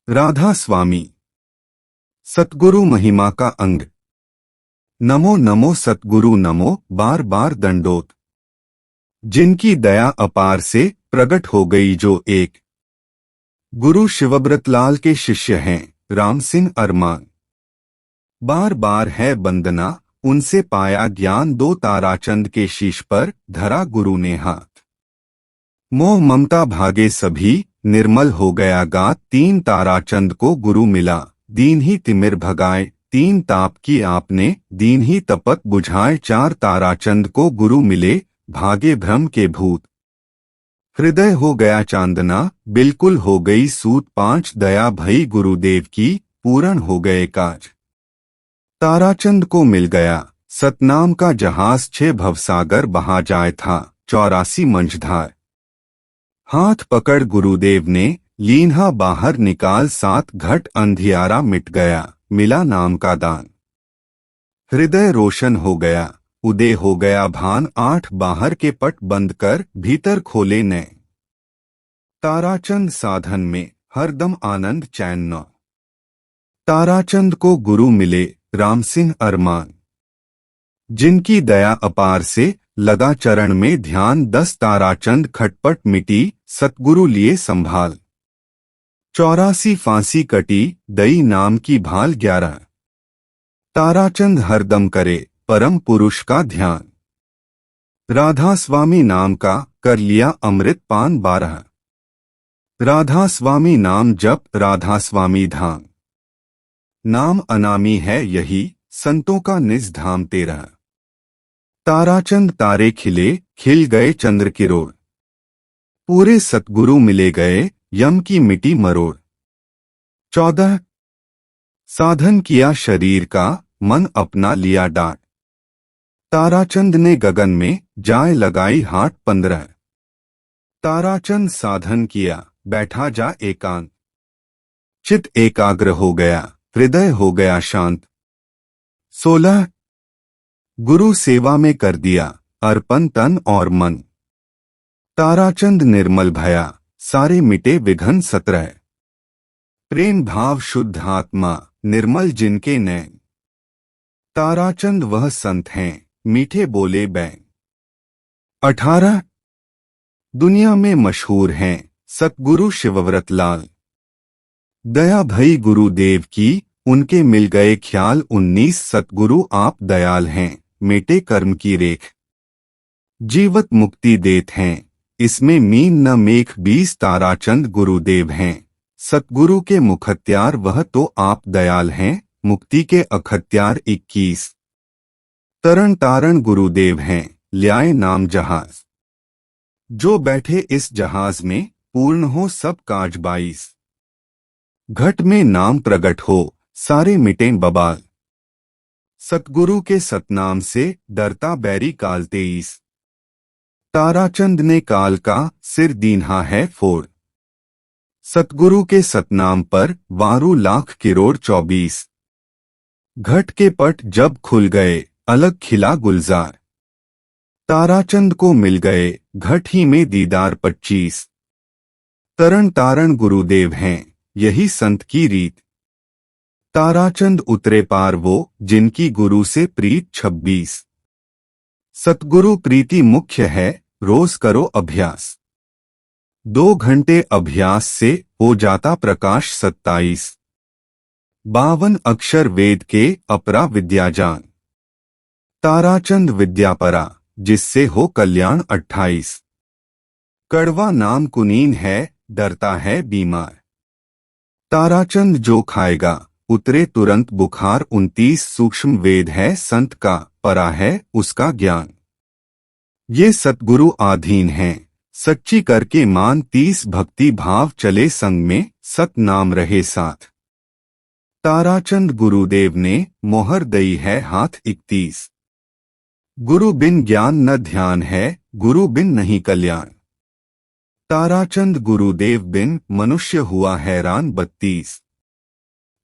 राधा स्वामी सतगुरु महिमा का अंग। नमो नमो सतगुरु नमो, बार बार दंडोत। जिनकी दया अपार से प्रकट हो गई जो एक। गुरु शिवव्रतलाल के शिष्य हैं राम सिंह अरमान। बार बार है वंदना, उनसे पाया ज्ञान। दो ताराचंद के शीश पर धरा गुरु ने हाथ। मोह ममता भागे सभी, निर्मल हो गया गात। तीन ताराचंद को गुरु मिला, दीन ही तिमिर भगाए। तीन ताप की आपने, दीन ही तपत बुझाए। चार ताराचंद को गुरु मिले, भागे भ्रम के भूत। हृदय हो गया चांदना, बिल्कुल हो गई सूत। पांच दया भई गुरुदेव की, पूर्ण हो गए काज। ताराचंद को मिल गया सतनाम का जहाज। छह भवसागर बहा जाए था 84 मंझधार। हाथ पकड़ गुरुदेव ने, लीन्हा बाहर निकाल। सात घट अंधियारा मिट गया, मिला नाम का दान। हृदय रोशन हो गया, उदय हो गया भान। आठ बाहर के पट बंद कर, भीतर खोले नए। ताराचंद साधन में हरदम आनंद चैन न। ताराचंद को गुरु मिले राम सिंह अरमान। जिनकी दया अपार से लगा चरण में ध्यान। 10 ताराचंद खटपट मिटी, सतगुरु लिए संभाल। 84 फांसी कटी, दई नाम की भाल। 11 ताराचंद हरदम करे परम पुरुष का ध्यान। राधा स्वामी नाम का कर लिया अमृत पान। 12 राधा स्वामी नाम जप, राधा स्वामी धाम। नाम अनामी है यही, संतों का निज धाम। 13 ताराचंद तारे खिले, खिल गए चंद्र किरोड़। पूरे सतगुरु मिले गए, यम की मिटी मरोड़। 14 साधन किया शरीर का, मन अपना लिया डाट। ताराचंद ने गगन में जाए लगाई हाट। 15 ताराचंद साधन किया, बैठा जा एकांत। चित एकाग्र हो गया, हृदय हो गया शांत। 16 गुरु सेवा में कर दिया अर्पण तन और मन। ताराचंद निर्मल भया, सारे मिटे विघन। 17 प्रेम भाव शुद्ध आत्मा, निर्मल जिनके नैन। ताराचंद वह संत हैं, मीठे बोले बैन। 18 दुनिया में मशहूर हैं सतगुरु शिवव्रतलाल। दया भई गुरुदेव की, उनके मिल गए ख्याल। 19 सतगुरु आप दयाल हैं, मेटे कर्म की रेख। जीवत मुक्ति देत हैं, इसमें मीन न मेख। 20 ताराचंद गुरुदेव हैं, सतगुरु के मुखत्यार। वह तो आप दयाल हैं, मुक्ति के अखत्यार। 21 तरन तारण गुरुदेव हैं, ल्याए नाम जहाज। जो बैठे इस जहाज में, पूर्ण हो सब काज। 22 घट में नाम प्रगट हो, सारे मिटें बबाल। सतगुरु के सतनाम से डरता बैरी काल। 23 ताराचंद ने काल का सिर दीन्हा है फोड़। सतगुरु के सतनाम पर वारू लाख किरोड़। 24 घट के पट जब खुल गए, अलग खिला गुलजार। ताराचंद को मिल गए घट ही में दीदार। 25 तरन तारण गुरुदेव हैं, यही संत की रीत। ताराचंद उतरे पार वो, जिनकी गुरु से प्रीत। 26 सतगुरु प्रीति मुख्य है, रोज करो अभ्यास। 2 घंटे अभ्यास से हो जाता प्रकाश। 27 52 अक्षर वेद के, अपरा विद्या जान। ताराचंद विद्यापरा, जिससे हो कल्याण। 28 कड़वा नाम कुनीन है, डरता है बीमार। ताराचंद जो खाएगा, उतरे तुरंत बुखार। 29 सूक्ष्म वेद है संत का, परा है उसका ज्ञान। ये सतगुरु आधीन हैं, सच्ची करके मान। 30 भक्ति भाव चले संग में, सत नाम रहे साथ। ताराचंद गुरुदेव ने मोहर दई है हाथ। 31 गुरु बिन ज्ञान न ध्यान है, गुरु बिन नहीं कल्याण। ताराचंद गुरुदेव बिन मनुष्य हुआ हैरान। 32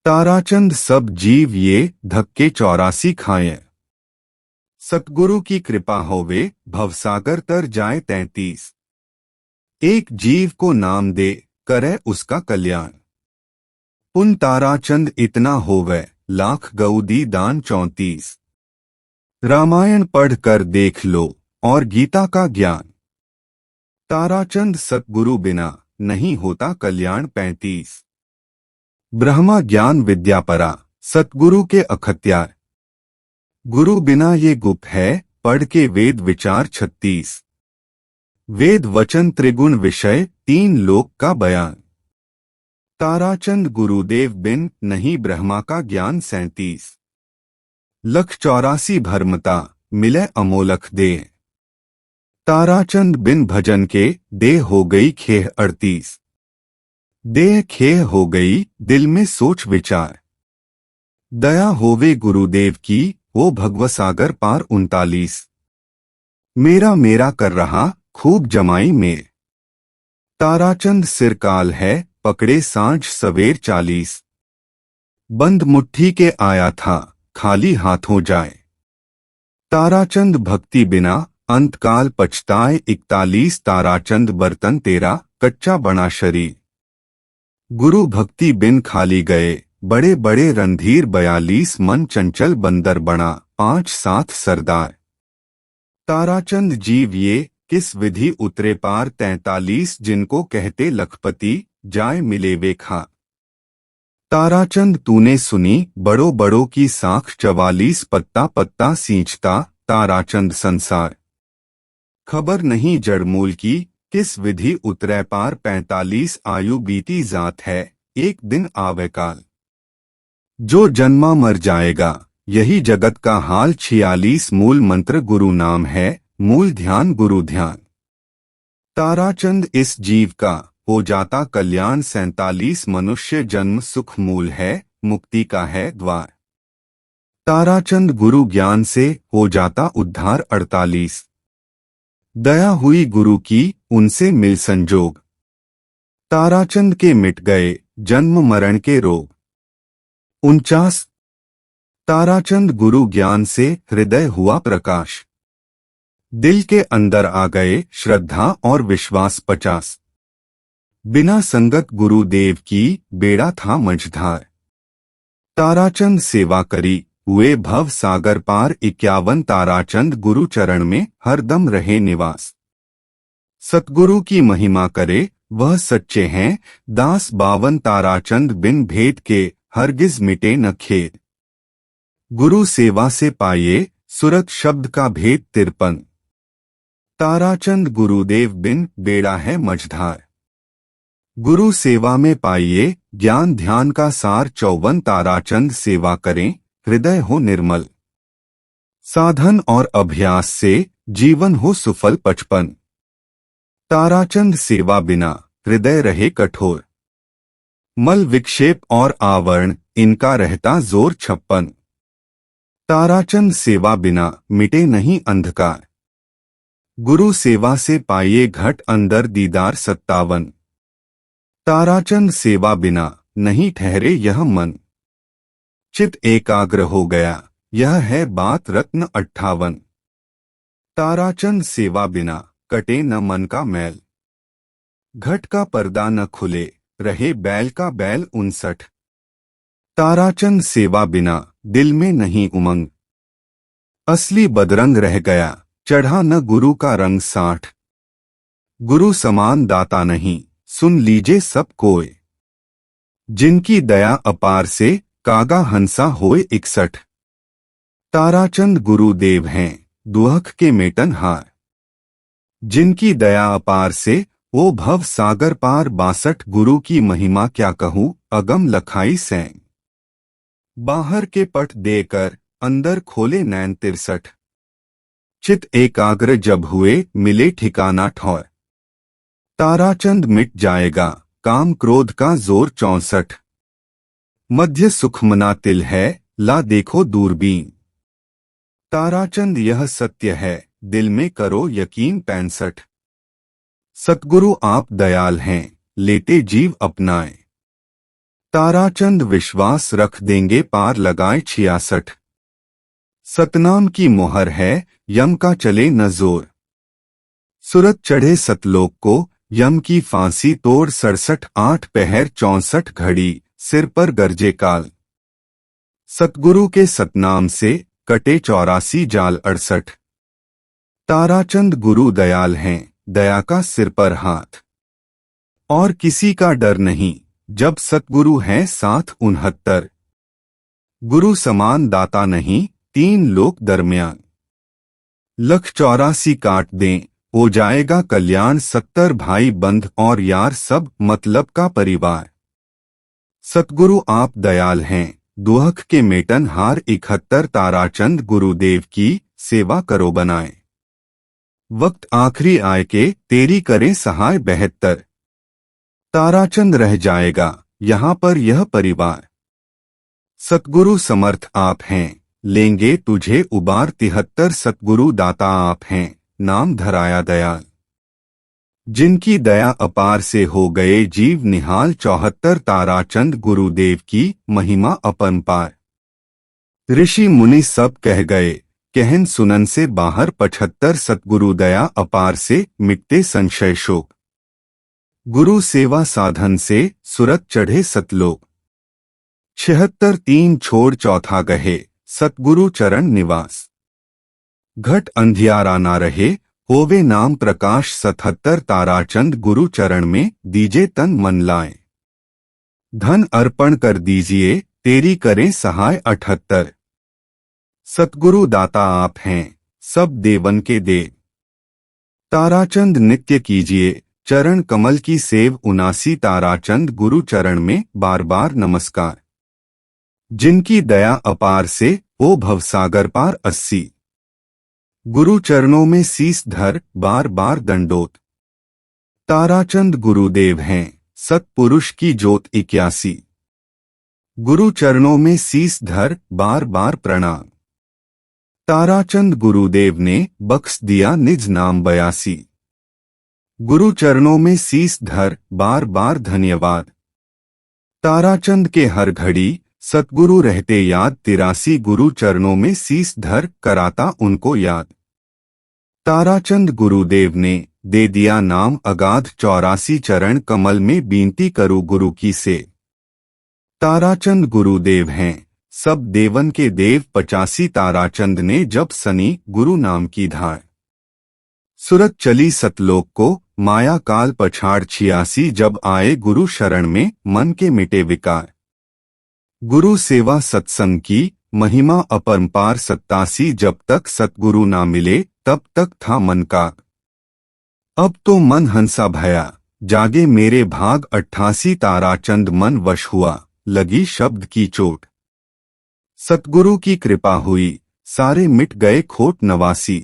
ताराचंद सब जीव ये धक्के 84 खाएं। सतगुरु की कृपा होवे, भवसागर तर जाए। 33 एक जीव को नाम दे, करे उसका कल्याण। पुन ताराचंद इतना होवे, लाख गऊ दी दान 34। रामायण पढ़ कर देख लो और गीता का ज्ञान। ताराचंद सतगुरु बिना नहीं होता कल्याण 35। ब्रह्मा ज्ञान विद्यापरा, सतगुरु के अखत्यार। गुरु बिना ये गुप्त है, पढ़ के वेद विचार 36। वेद वचन त्रिगुण विषय, 3 लोक का बयान। ताराचंद गुरुदेव बिन नहीं ब्रह्मा का ज्ञान 37। लख 84 भर्मता, मिले अमोलख दे। ताराचंद बिन भजन के, देह हो गई खेह 38। देह खेह हो गई, दिल में सोच विचार। दया होवे गुरुदेव की, वो भगवसागर पार 39। मेरा मेरा कर रहा, खूब जमाई में। ताराचंद सिरकाल है, पकड़े सांझ सवेर 40। बंद मुट्ठी के आया था, खाली हाथों जाए। ताराचंद भक्ति बिना, अंतकाल पछताए 41। ताराचंद बर्तन तेरा, कच्चा बना शरीर। गुरु भक्ति बिन खाली गए, बड़े बड़े रणधीर 42। मन चंचल बंदर बना, 5-7 सरदार। ताराचंद जीव ये, किस विधि उतरे पार 43। जिनको कहते लखपति, जाए मिले वे खा। ताराचंद तूने सुनी, बड़ों बड़ों की साख 44। पत्ता पत्ता सींचता, ताराचंद संसार। खबर नहीं जड़मूल की, किस विधि उतरे पार 45। आयु बीती जात है, एक दिन आवे काल। जो जन्मा मर जाएगा, यही जगत का हाल 46। मूल मंत्र गुरु नाम है, मूल ध्यान गुरु ध्यान। ताराचंद इस जीव का, हो जाता कल्याण 47। मनुष्य जन्म सुख मूल है, मुक्ति का है द्वार। ताराचंद गुरु ज्ञान से, हो जाता उद्धार 48। दया हुई गुरु की, उनसे मिल संजोग। ताराचंद के मिट गए, जन्म मरण के रोग। 49। ताराचंद गुरु ज्ञान से, हृदय हुआ प्रकाश। दिल के अंदर आ गए, श्रद्धा और विश्वास 50। बिना संगत गुरुदेव की, बेड़ा था मझधार। ताराचंद सेवा करी, हुए भव सागर पार 51। ताराचंद गुरु चरण में, हरदम रहे निवास। सतगुरु की महिमा करे, वह सच्चे हैं, दास 52। ताराचंद बिन भेद के, हरगिज मिटे न खेद। गुरु सेवा से पाए, सुरत शब्द का भेद 53। ताराचंद गुरुदेव बिन, बेड़ा है मझधार। गुरु सेवा में पाइए, ज्ञान ध्यान का सार 54। ताराचंद सेवा करें, हृदय हो निर्मल। साधन और अभ्यास से, जीवन हो सुफल 55। ताराचंद सेवा बिना, हृदय रहे कठोर। मल विक्षेप और आवरण, इनका रहता जोर 56। ताराचंद सेवा बिना, मिटे नहीं अंधकार। गुरु सेवा से पाइए घट अंदर दीदार 57। ताराचंद सेवा बिना, नहीं ठहरे यह मन। चित एकाग्र हो गया, यह है बात रत्न 58। ताराचंद सेवा बिना, कटे न मन का मैल। घट का पर्दा न खुले, रहे बैल का बैल 59। ताराचंद सेवा बिना, दिल में नहीं उमंग। असली बदरंग रह गया, चढ़ा न गुरु का रंग 60। गुरु समान दाता नहीं, सुन लीजे सब कोय। जिनकी दया अपार से, कागा हंसा होए 61। ताराचंद गुरुदेव हैं, दुहक के मेटन हार। जिनकी दया अपार से, वो भव सागर पार 62। गुरु की महिमा क्या कहूँ, अगम लखाई सैंग। बाहर के पट देकर, अंदर खोले नैन 63। चित एकाग्र जब हुए, मिले ठिकाना ठौर। ताराचंद मिट जाएगा, काम क्रोध का जोर 64। मध्य सुखमना तिल है, ला देखो दूरबीन। ताराचंद यह सत्य है, दिल में करो यकीन 65। सतगुरु आप दयाल हैं, लेते जीव अपनाए। ताराचंद विश्वास रख देंगे पार लगाए 66। सतनाम की मोहर है, यम का चले न जोर। सुरत चढ़े सतलोक को, यम की फांसी तोड़ 67। 8 पहर 64 घड़ी, सिर पर गरजे काल। सतगुरु के सतनाम से कटे 84 जाल 68। ताराचंद गुरु दयाल हैं, दया का सिर पर हाथ। और किसी का डर नहीं, जब सतगुरु हैं साथ 69। गुरु समान दाता नहीं, 3 लोक दरमियान। 184 काट दें, हो जाएगा कल्याण। 70 भाई बंध और यार सब मतलब का परिवार। सतगुरु आप दयाल हैं, दुहक के मेटन हार 71। ताराचंद गुरुदेव की सेवा करो बनाए, वक्त आखिरी आए के तेरी करें सहाय। 72। ताराचंद रह जाएगा यहाँ पर यह परिवार। सतगुरु समर्थ आप हैं, लेंगे तुझे उबार। 73। सतगुरु दाता आप हैं, नाम धराया दयाल, जिनकी दया अपार से हो गए जीव निहाल। 74। ताराचंद गुरुदेव की महिमा अपरंपार, ऋषि मुनि सब कह गए, कहन सुनन से बाहर। 75। सतगुरु दया अपार से मिटते संशय शोक, गुरु सेवा साधन से सुरत चढ़े सतलोक। 76। 3 छोड़ चौथा गहे, सतगुरु चरण निवास, घट अंधियारा ना रहे, होवे नाम प्रकाश। 77। ताराचंद गुरु चरण में दीजे तन मन लाए, धन अर्पण कर दीजिए तेरी करें सहाय। 78। सतगुरु दाता आप हैं, सब देवन के देव, ताराचंद नित्य कीजिए चरण कमल की सेव। 79। ताराचंद गुरु चरण में बार बार नमस्कार, जिनकी दया अपार से ओ भवसागर पार। 80। गुरु चरणों में शीस धर बार बार दंडोत, ताराचंद गुरुदेव हैं सतपुरुष की ज्योत। 81। गुरु चरणों में शीस धर बार बार प्रणाम, ताराचंद गुरुदेव ने बख्श दिया निज नाम। 82। गुरु चरणों में शीस धर बार बार धन्यवाद, ताराचंद के हर घड़ी सतगुरु रहते याद। 83। गुरु चरणों में शीस धर कराता उनको याद, ताराचंद गुरुदेव ने दे दिया नाम अगाध। 84। चरण कमल में बीनती करूं गुरु की से, ताराचंद गुरुदेव हैं सब देवन के देव। 85। ताराचंद ने जब सनी गुरु नाम की धार, सुरत चली सतलोक को माया काल पछाड़। 86। जब आए गुरु शरण में मन के मिटे विकार, गुरु सेवा सत्संग की महिमा अपरंपार। 87। जब तक सतगुरु ना मिले तब तक था मन का, अब तो मन हंसा भया जागे मेरे भाग। 88। ताराचंद मन वश हुआ, लगी शब्द की चोट, सतगुरु की कृपा हुई सारे मिट गए खोट। 89।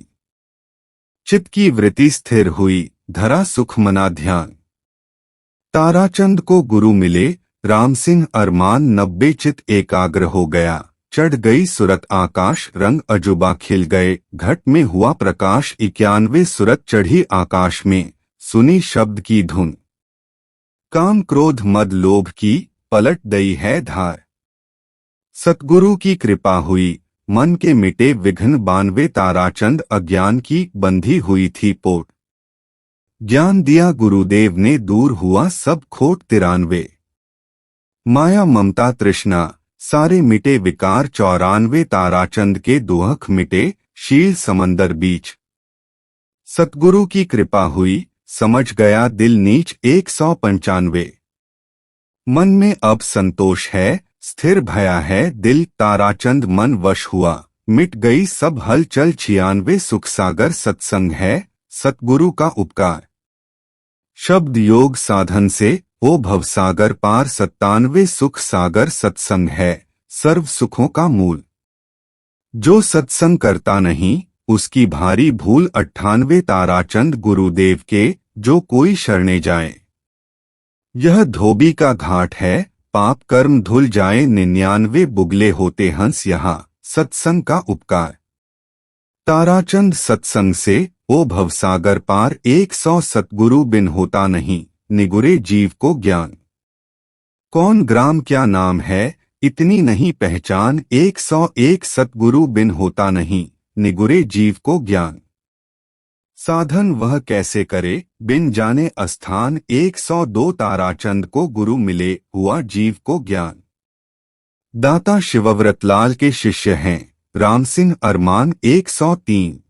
चित्त की वृत्ति स्थिर हुई, धरा सुख मना ध्यान, ताराचंद को गुरु मिले राम सिंह अरमान। 90। चित्त एकाग्र हो गया, चढ़ गई सुरत आकाश, रंग अजुबा खिल गए घट में हुआ प्रकाश। 91। सुरत चढ़ी आकाश में, सुनी शब्द की धुन, काम क्रोध मद लोभ की पलट दई है धार, सतगुरु की कृपा हुई मन के मिटे विघ्न। 92। ताराचंद अज्ञान की बंधी हुई थी पोट, ज्ञान दिया गुरुदेव ने दूर हुआ सब खोट। 93। माया ममता तृष्णा सारे मिटे विकार। 94। ताराचंद के दोहक मिटे शील समंदर बीच, सतगुरु की कृपा हुई समझ गया दिल नीच। 195। मन में अब संतोष है स्थिर भया है दिल, ताराचंद मन वश हुआ मिट गई सब हलचल। 96। सुख सागर सत्संग है सतगुरु का उपकार, शब्द योग साधन से ओ भवसागर पार। 97। सुख सागर सत्संग है सर्व सुखों का मूल, जो सत्संग करता नहीं उसकी भारी भूल। 98। ताराचंद गुरुदेव के जो कोई शरणे जाए, यह धोबी का घाट है पाप कर्म धुल जाए। 99। बुगले होते हंस यहाँ सत्संग का उपकार, ताराचंद सत्संग से ओ भवसागर पार। 100। सतगुरु बिन होता नहीं निगुरे जीव को ज्ञान, कौन ग्राम क्या नाम है इतनी नहीं पहचान। 101। सतगुरु बिन होता नहीं निगुरे जीव को ज्ञान, साधन वह कैसे करे, बिन जाने अस्थान। 102 ताराचंद को गुरु मिले, हुआ जीव को ज्ञान। दाता शिवव्रतलाल के शिष्य हैं राम सिंह अरमान। 103।